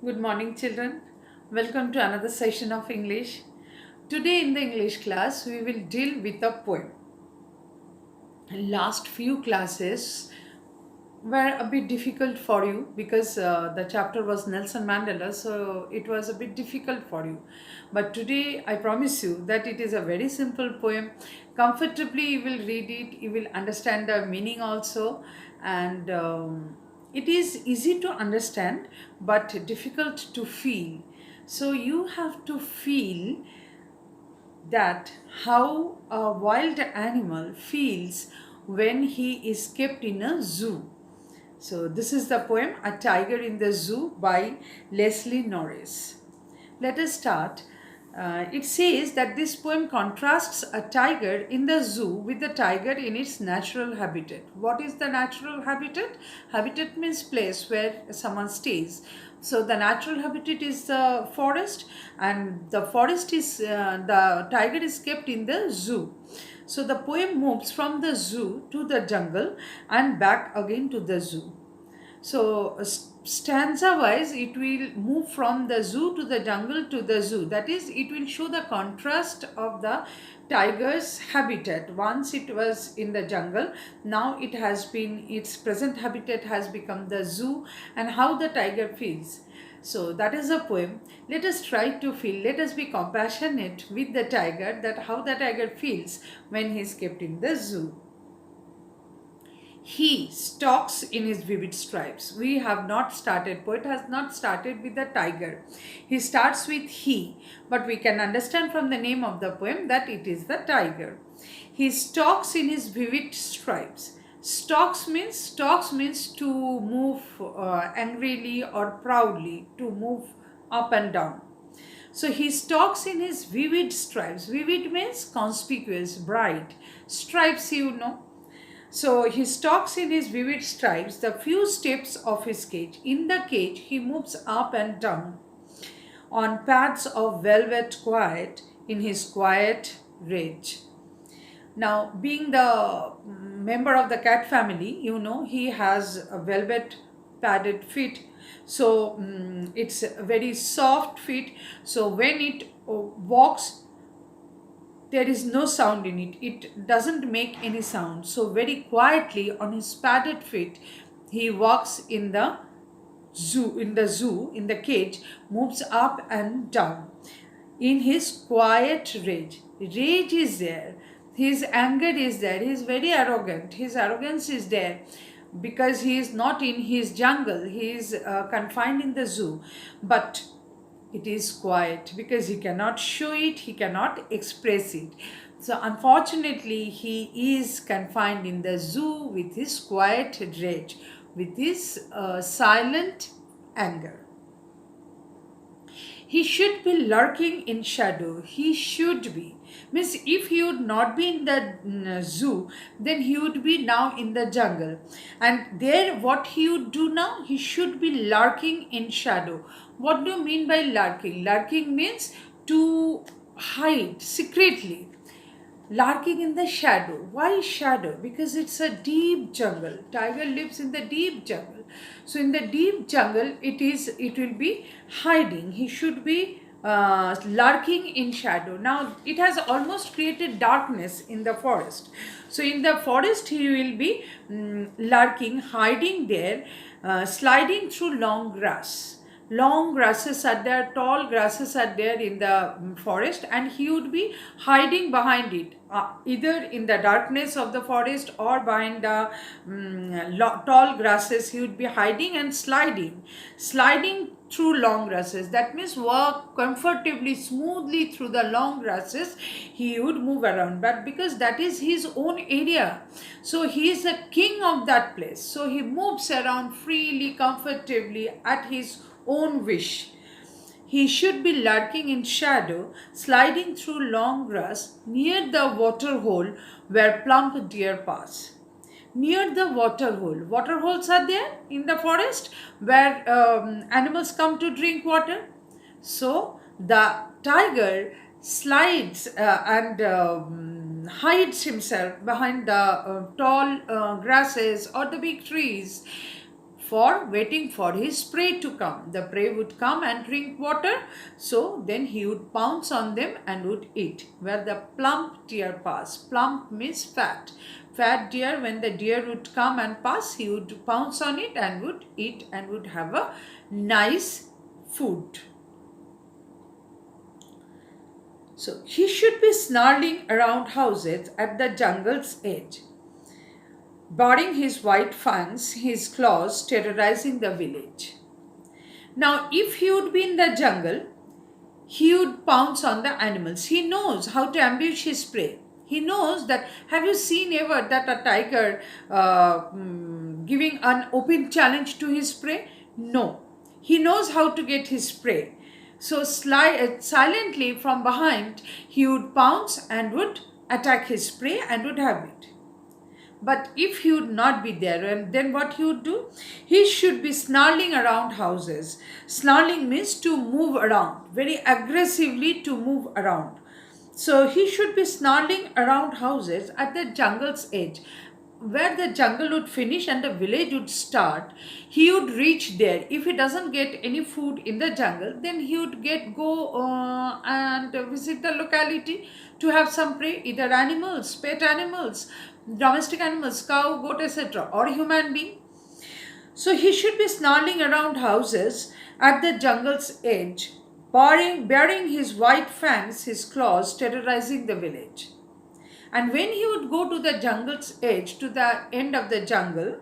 Good morning, children. Welcome to another session of English. Today, in the English class, we will deal with a poem. Last few classes were a bit difficult for you because the chapter was Nelson Mandela, so it was a bit difficult for you. But today, I promise you that it is a very simple poem. Comfortably, you will read it, you will understand the meaning also, and it is easy to understand but difficult to feel. So, you have to feel that how a wild animal feels when he is kept in a zoo. So, this is the poem A Tiger in the Zoo by Leslie Norris. Let us start. It says that this poem contrasts a tiger in the zoo with the tiger in its natural habitat. What is the natural habitat? Habitat means place where someone stays. So the natural habitat is the forest, and the forest is the tiger is kept in the zoo. So the poem moves from the zoo to the jungle and back again to the zoo. So stanza wise, it will move from the zoo to the jungle to the zoo. That is, it will show the contrast of the tiger's habitat. Once it was in the jungle, now it has been, its present habitat has become the zoo, and how the tiger feels. So that is a poem. Let us try to feel, let us be compassionate with the tiger, that how the tiger feels when he is kept in the zoo. He stalks in his vivid stripes. We have not started, poet has not started with the tiger. He starts with he, but we can understand from the name of the poem that it is the tiger. He stalks in his vivid stripes. Stalks means to move angrily or proudly, to move up and down. So he stalks in his vivid stripes. Vivid means conspicuous, bright. Stripes, you know. So he stalks in his vivid stripes the few steps of his cage. In the cage, he moves up and down on paths of velvet quiet in his quiet rage. Now, being the member of the cat family, you know, he has a velvet padded feet. So it's a very soft feet. So when it walks, there is no sound in it. It doesn't make any sound. So very quietly on his padded feet, he walks in the zoo, in the cage, moves up and down in his quiet rage. Rage is there. His anger is there. He is very arrogant. His arrogance is there because he is not in his jungle. He is confined in the zoo. But it is quiet because he cannot show it, he cannot express it. So unfortunately, he is confined in the zoo with his quiet rage, with his silent anger. He should be lurking in shadow. He should be. Means if he would not be in the zoo, then he would be now in the jungle. And there, what he would do now? He should be lurking in shadow. What do you mean by lurking? Lurking means to hide secretly. Lurking in the shadow. Why shadow? Because it's a deep jungle. Tiger lives in the deep jungle. So in the deep jungle, it will be hiding. He should be lurking in shadow. Now it has almost created darkness in the forest. So in the forest, he will be lurking, hiding there, sliding through long grass. Long grasses are there, tall grasses are there in the forest, and he would be hiding behind it, either in the darkness of the forest or behind the tall grasses. He would be hiding and sliding through long grasses. That means walk comfortably, smoothly through the long grasses. He would move around, but because that is his own area, so he is the king of that place. So he moves around freely, comfortably at his own wish. He should be lurking in shadow, sliding through long grass near the water hole where plump deer pass. Near the water hole. Water holes are there in the forest where animals come to drink water. So the tiger slides and hides himself behind the tall grasses or the big trees for waiting for his prey to come. The prey would come and drink water, so then he would pounce on them and would eat. Where the plump deer passed. Plump means fat. Fat deer, when the deer would come and pass, he would pounce on it and would eat and would have a nice food. So he should be snarling around houses at the jungle's edge, baring his white fangs, his claws, terrorizing the village. Now, if he would be in the jungle, he would pounce on the animals. He knows how to ambush his prey. He knows that. Have you seen ever that a tiger giving an open challenge to his prey? No. He knows how to get his prey. So silently from behind, he would pounce and would attack his prey and would have it. But if he would not be there, and then what he would do? He should be snarling around houses. Snarling means to move around, very aggressively to move around. So he should be snarling around houses at the jungle's edge. Where the jungle would finish and the village would start, he would reach there. If he doesn't get any food in the jungle, then he would go and visit the locality to have some prey, either animals, pet animals, domestic animals, cow, goat, etc., or human being. So he should be snarling around houses at the jungle's edge, baring his white fangs, his claws, terrorizing the village. And when he would go to the jungle's edge, to the end of the jungle,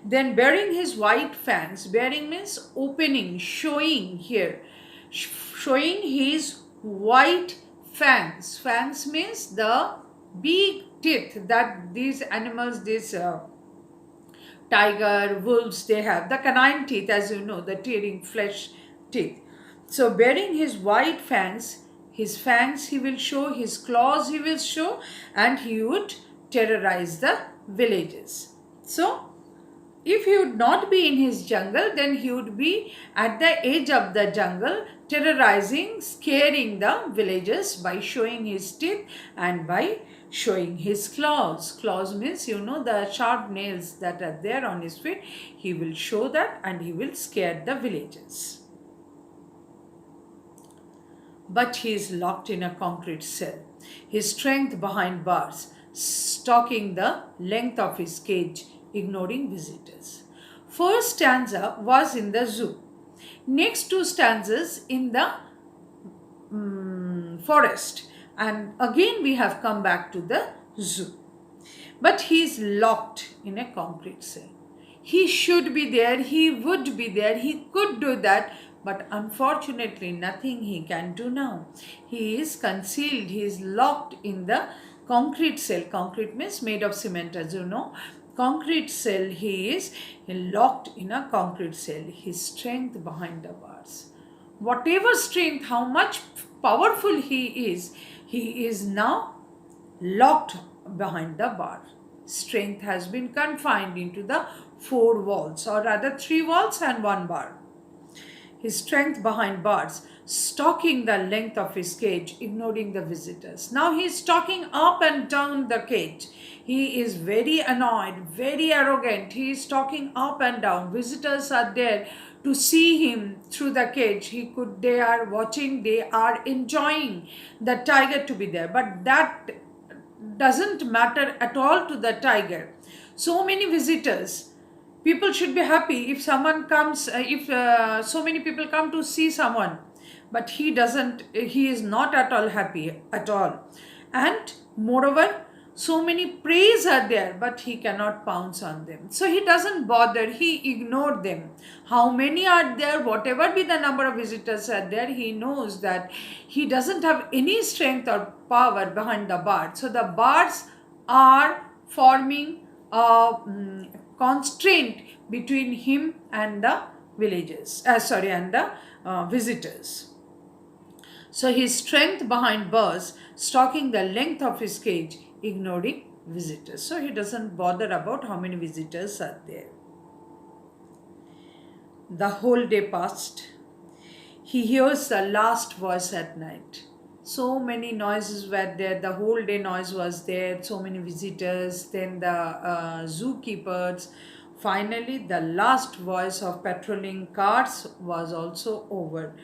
then baring his white fangs, baring means opening, showing here, showing his white fangs. Fangs means the big teeth that these animals, tiger, wolves, they have. The canine teeth, as you know, the tearing flesh teeth. So baring his white fangs, his fangs he will show, his claws he will show, and he would terrorize the villages. So, if he would not be in his jungle, then he would be at the edge of the jungle, terrorizing, scaring the villagers by showing his teeth and by showing his claws. Claws means, you know, the sharp nails that are there on his feet. He will show that and he will scare the villagers. But he is locked in a concrete cell, his strength behind bars, stalking the length of his cage, ignoring visitors. First stanza was in the zoo. Next two stanzas in the forest. And again we have come back to the zoo. But he is locked in a concrete cell. He should be there, he would be there, he could do that. But unfortunately, nothing he can do now. He is concealed, he is locked in the concrete cell. Concrete means made of cement, as you know. Concrete cell, he is locked in a concrete cell. His strength behind the bars. Whatever strength, how much powerful he is now locked behind the bar. Strength has been confined into the 4 walls, or rather 3 walls and 1 bar. His strength behind bars, stalking the length of his cage, ignoring the visitors. Now he is stalking up and down the cage. He is very annoyed, very arrogant. He is stalking up and down. Visitors are there to see him through the cage. They are watching, they are enjoying the tiger to be there. But that doesn't matter at all to the tiger. So many visitors. People should be happy if someone comes, so many people come to see someone, but he is not at all happy at all. And moreover, so many preys are there, but he cannot pounce on them. So he doesn't bother, he ignored them. How many are there, whatever be the number of visitors are there, he knows that he doesn't have any strength or power behind the bars. So the bars are forming a constraint between him and the visitors. So his strength behind bars, stalking the length of his cage, ignoring visitors. So he doesn't bother about how many visitors are there. The whole day passed. He hears the last voice at night. So many noises were there, the whole day noise was there, so many visitors, then the zookeepers, Finally, the last voice of patrolling cars was also over.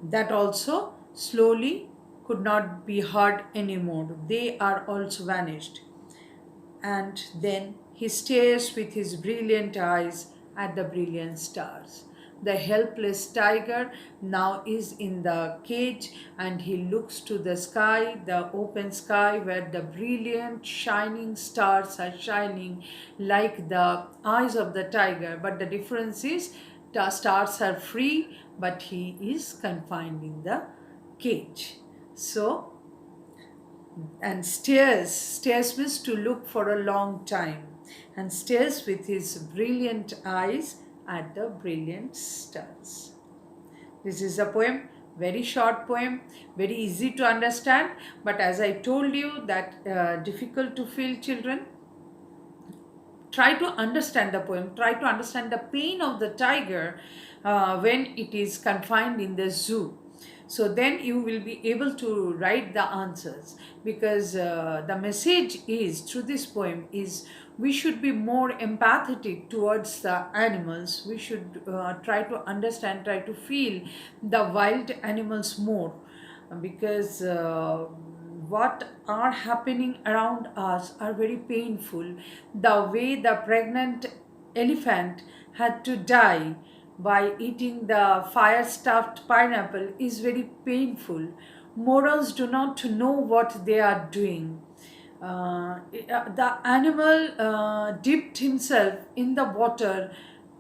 That also slowly could not be heard anymore. They are also vanished. And then he stares with his brilliant eyes at the brilliant stars. The helpless tiger now is in the cage and he looks to the sky, the open sky where the brilliant shining stars are shining like the eyes of the tiger. But the difference is the stars are free, but he is confined in the cage. So, and stares means to look for a long time, and stares with his brilliant eyes at the brilliant stars. This is a poem, very short poem, very easy to understand, but as I told you that difficult to feel, children. Try to understand the poem, try to understand the pain of the tiger when it is confined in the zoo. So then you will be able to write the answers, because the message is through this poem is we should be more empathetic towards the animals. We should try to understand, try to feel the wild animals more, because what are happening around us are very painful. The way the pregnant elephant had to die by eating the fire stuffed pineapple is very painful. Morals do not know what they are doing. The animal dipped himself in the water.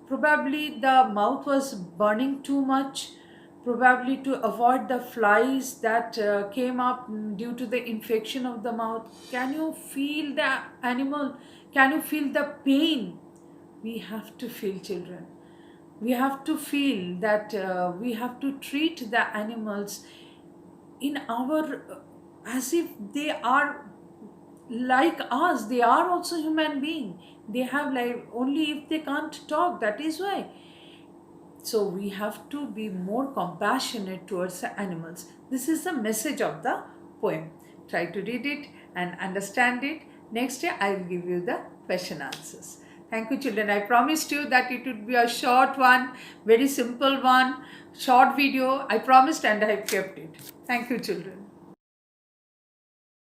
Probably the mouth was burning too much, probably to avoid the flies that came up due to the infection of the mouth. Can you feel the animal? Can you feel the pain? We have to feel, children. We have to feel that we have to treat the animals in our as if they are like us. They are also human being. They have life, only if they can't talk, that is why. So we have to be more compassionate towards the animals. This is the message of the poem. Try to read it and understand it. Next day I will give you the question answers. Thank you, children. I promised you that it would be a short one, very simple one, short video. I promised and I have kept it. Thank you, children.